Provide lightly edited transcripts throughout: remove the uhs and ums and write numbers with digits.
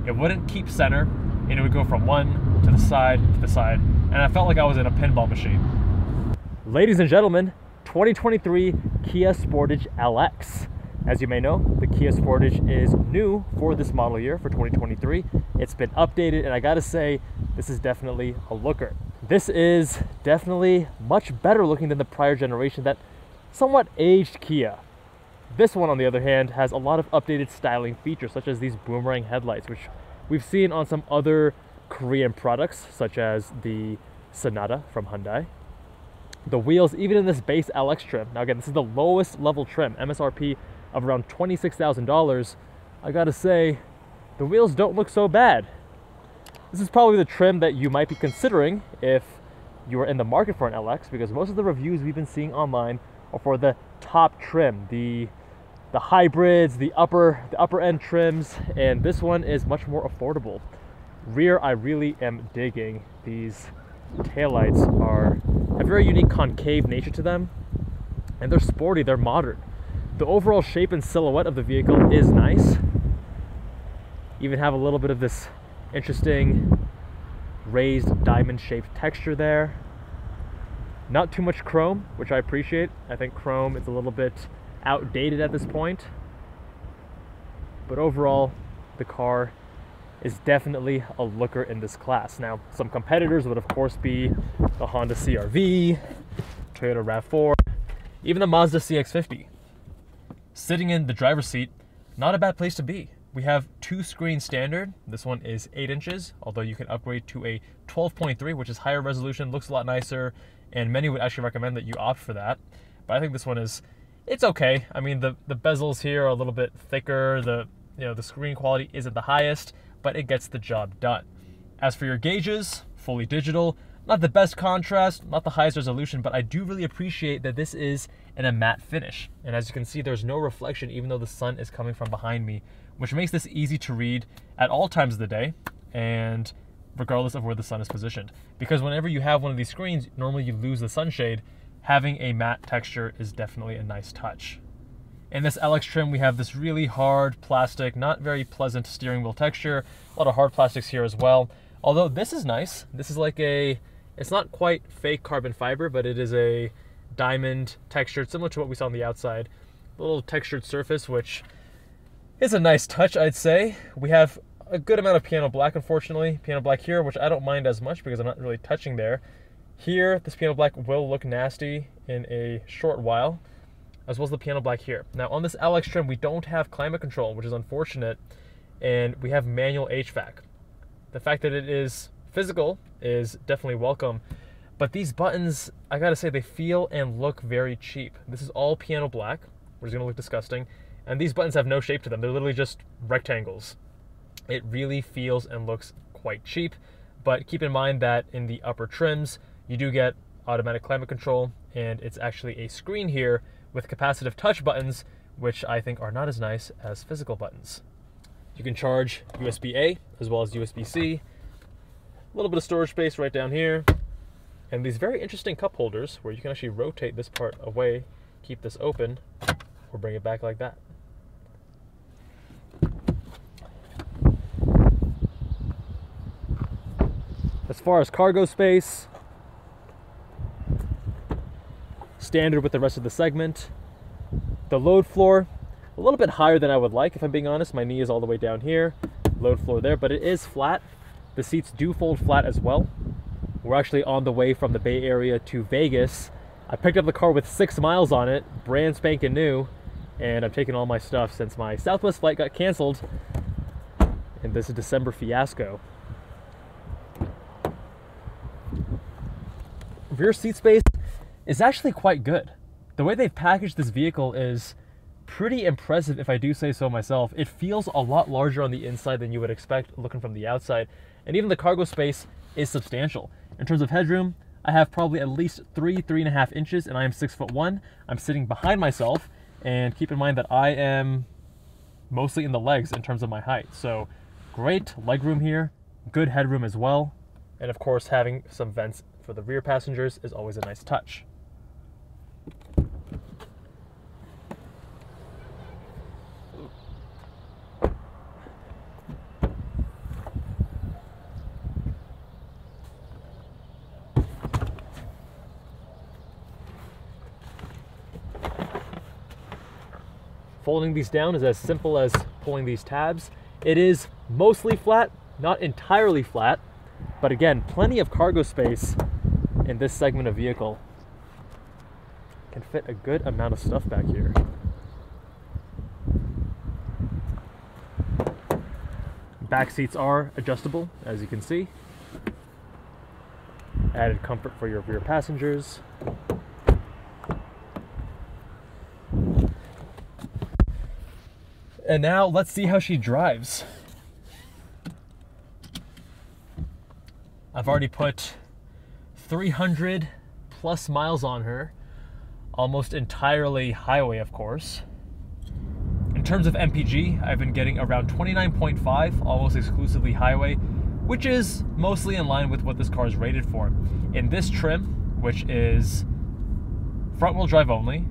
It wouldn't keep center, and it would go from one to the side, and I felt like I was in a pinball machine. Ladies and gentlemen, 2023 Kia Sportage LX. As you may know, the Kia Sportage is new for this model year, for 2023. It's been updated, and I gotta say, this is definitely a looker. This is definitely much better looking than the prior generation, that somewhat aged Kia. This one, on the other hand, has a lot of updated styling features, such as these boomerang headlights, which we've seen on some other Korean products, such as the Sonata from Hyundai. The wheels, even in this base LX trim, now again, this is the lowest level trim, MSRP of around $26,000, I gotta say, the wheels don't look so bad. This is probably the trim that you might be considering if you are in the market for an LX, because most of the reviews we've been seeing online are for the top trim, the hybrids, the upper end trims, and this one is much more affordable. Rear, I really am digging. These taillights have a very unique concave nature to them, and they're sporty, they're modern. The overall shape and silhouette of the vehicle is nice. Even have a little bit of this interesting raised diamond shaped texture there. Not too much chrome, which I appreciate. I think chrome is a little bit outdated at this point. But overall, the car is definitely a looker in this class. Now, some competitors would of course be the Honda CR-V, Toyota RAV4, even the Mazda CX-50. Sitting in the driver's seat, not a bad place to be. We have 2-screen standard. This one is 8 inches, although you can upgrade to a 12.3, which is higher resolution, looks a lot nicer, and many would actually recommend that you opt for that. But I think this one it's okay. I mean, the bezels here are a little bit thicker. The screen quality isn't the highest, but it gets the job done. As for your gauges, fully digital. Not the best contrast, not the highest resolution, but I do really appreciate that this is in a matte finish. And as you can see, there's no reflection even though the sun is coming from behind me, which makes this easy to read at all times of the day and regardless of where the sun is positioned. Because whenever you have one of these screens, normally you lose the sunshade. Having a matte texture is definitely a nice touch. In this LX trim, we have this really hard plastic, not very pleasant steering wheel texture. A lot of hard plastics here as well. Although this is nice. This is like it's not quite fake carbon fiber, but it is a diamond textured, similar to what we saw on the outside. A little textured surface, which is a nice touch, I'd say. We have a good amount of piano black, unfortunately. Piano black here, which I don't mind as much because I'm not really touching there. Here, this piano black will look nasty in a short while, as well as the piano black here. Now, on this LX trim, we don't have climate control, which is unfortunate, and we have manual HVAC. The fact that it is physical is definitely welcome, but these buttons, I gotta say, they feel and look very cheap. This is all piano black, which is gonna look disgusting, and these buttons have no shape to them. They're literally just rectangles. It really feels and looks quite cheap, but keep in mind that in the upper trims, you do get automatic climate control, and it's actually a screen here with capacitive touch buttons, which I think are not as nice as physical buttons. You can charge USB-A as well as USB-C. A little bit of storage space right down here. And these very interesting cup holders where you can actually rotate this part away, keep this open, or bring it back like that. As far as cargo space, standard with the rest of the segment. The load floor, a little bit higher than I would like, if I'm being honest. My knee is all the way down here. Load floor there, but it is flat. The seats do fold flat as well. We're actually on the way from the Bay Area to Vegas. I picked up the car with 6 miles on it, brand spanking new, and I've taken all my stuff since my Southwest flight got canceled in this December fiasco. Rear seat space is actually quite good. The way they've packaged this vehicle is pretty impressive, if I do say so myself. It feels a lot larger on the inside than you would expect looking from the outside, and even the cargo space is substantial. In terms of headroom, I have probably at least 3.5 inches, and I am 6'1". I'm sitting behind myself, and keep in mind that I am mostly in the legs in terms of my height. So great legroom here, good headroom as well, and of course having some vents for the rear passengers is always a nice touch. Folding these down is as simple as pulling these tabs. It is mostly flat, not entirely flat, but again, plenty of cargo space in this segment of vehicle. Can fit a good amount of stuff back here. Back seats are adjustable, as you can see. Added comfort for your rear passengers. And now let's see how she drives. I've already put 300 plus miles on her, almost entirely highway, of course. In terms of MPG, I've been getting around 29.5, almost exclusively highway, which is mostly in line with what this car is rated for. In this trim, which is front-wheel drive only,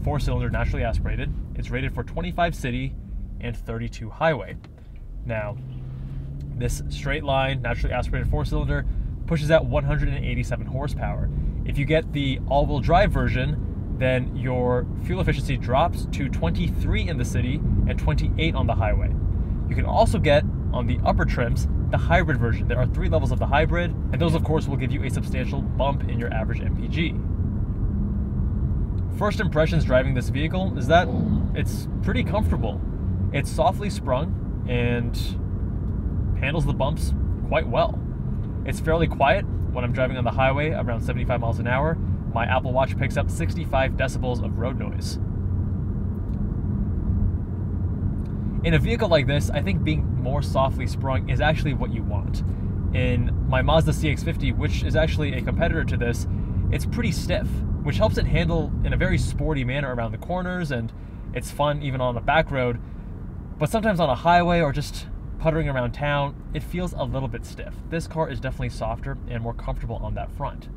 4-cylinder naturally aspirated, it's rated for 25 city and 32 highway. Now, this straight line, naturally aspirated 4-cylinder pushes out 187 horsepower. If you get the all-wheel drive version, then your fuel efficiency drops to 23 in the city and 28 on the highway. You can also get, on the upper trims, the hybrid version. There are 3 levels of the hybrid, and those of course will give you a substantial bump in your average MPG. First impressions driving this vehicle is that it's pretty comfortable. It's softly sprung and handles the bumps quite well. It's fairly quiet when I'm driving on the highway around 75 miles an hour. My Apple Watch picks up 65 decibels of road noise. In a vehicle like this, I think being more softly sprung is actually what you want. In my Mazda CX-50, which is actually a competitor to this, it's pretty stiff, which helps it handle in a very sporty manner around the corners, and it's fun even on a back road. But sometimes on a highway or just puttering around town, it feels a little bit stiff. This car is definitely softer and more comfortable on that front.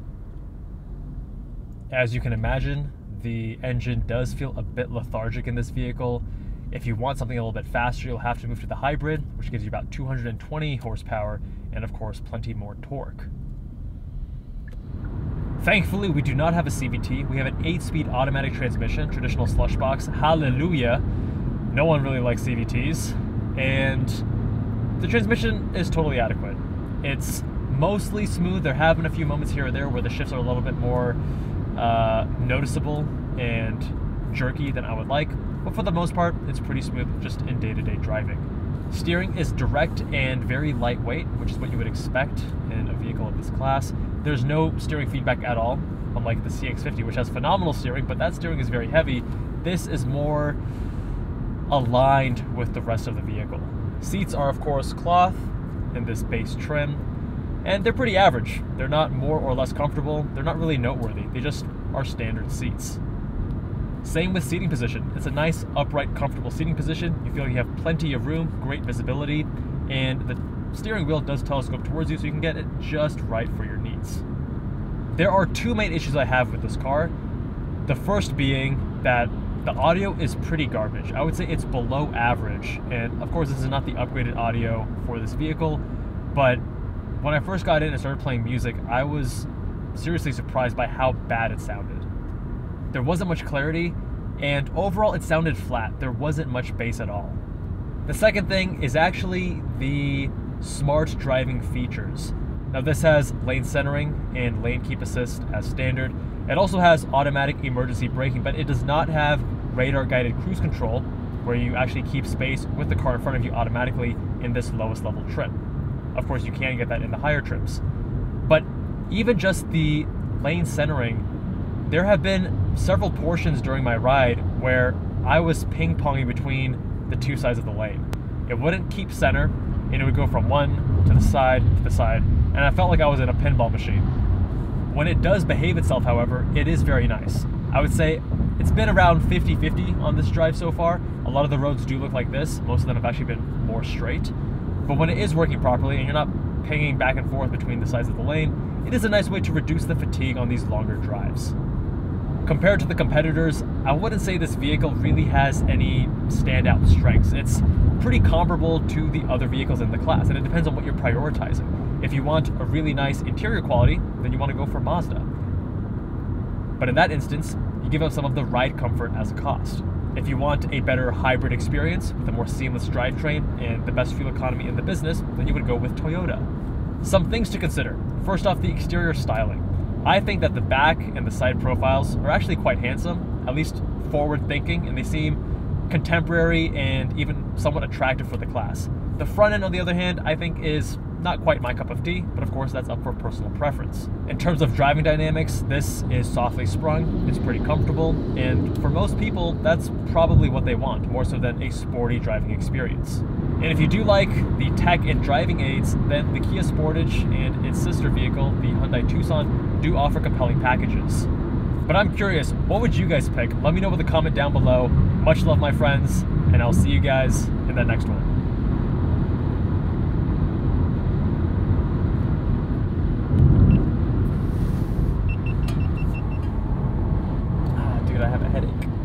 As you can imagine, the engine does feel a bit lethargic in this vehicle. If you want something a little bit faster, you'll have to move to the hybrid, which gives you about 220 horsepower and of course plenty more torque. Thankfully, we do not have a CVT. We have an 8-speed automatic transmission, traditional slush box. Hallelujah. No one really likes CVTs. And the transmission is totally adequate. It's mostly smooth. There have been a few moments here or there where the shifts are a little bit more noticeable and jerky than I would like, but for the most part, it's pretty smooth just in day-to-day driving. Steering is direct and very lightweight, which is what you would expect in a vehicle of this class. There's no steering feedback at all, unlike the CX-50, which has phenomenal steering, but that steering is very heavy. This is more aligned with the rest of the vehicle. Seats are, of course, cloth in this base trim, and they're pretty average. They're not more or less comfortable. They're not really noteworthy. They just are standard seats. Same with seating position. It's a nice, upright, comfortable seating position. You feel like you have plenty of room, great visibility, and the steering wheel does telescope towards you so you can get it just right for your needs. There are 2 main issues I have with this car. The first being that the audio is pretty garbage. I would say it's below average, and of course this is not the upgraded audio for this vehicle, but when I first got in and started playing music, I was seriously surprised by how bad it sounded. There wasn't much clarity, and overall it sounded flat. There wasn't much bass at all. The second thing is actually the smart driving features. Now this has lane centering and lane keep assist as standard. It also has automatic emergency braking, but it does not have radar guided cruise control, where you actually keep space with the car in front of you automatically in this lowest level trim. Of course, you can get that in the higher trims. But even just the lane centering, there have been several portions during my ride where I was ping-ponging between the 2 sides of the lane. It wouldn't keep center, and it would go from one to the side, and I felt like I was in a pinball machine. When it does behave itself, however, it is very nice. I would say it's been around 50-50 on this drive so far. A lot of the roads do look like this. Most of them have actually been more straight. But when it is working properly and you're not pinging back and forth between the sides of the lane, it is a nice way to reduce the fatigue on these longer drives. Compared to the competitors, I wouldn't say this vehicle really has any standout strengths. It's pretty comparable to the other vehicles in the class, and it depends on what you're prioritizing. If you want a really nice interior quality, then you want to go for Mazda. But in that instance, you give up some of the ride comfort as a cost. If you want a better hybrid experience with a more seamless drivetrain and the best fuel economy in the business, then you would go with Toyota. Some things to consider. First off, the exterior styling. I think that the back and the side profiles are actually quite handsome, at least forward thinking, and they seem contemporary and even somewhat attractive for the class. The front end, on the other hand, I think is not quite my cup of tea, but of course that's up for personal preference. In terms of driving dynamics, this is softly sprung, it's pretty comfortable, and for most people, that's probably what they want, more so than a sporty driving experience. And if you do like the tech and driving aids, then the Kia Sportage and its sister vehicle, the Hyundai Tucson, do offer compelling packages. But I'm curious, what would you guys pick? Let me know with a comment down below. Much love, my friends, and I'll see you guys in that next one. Dude, I have a headache.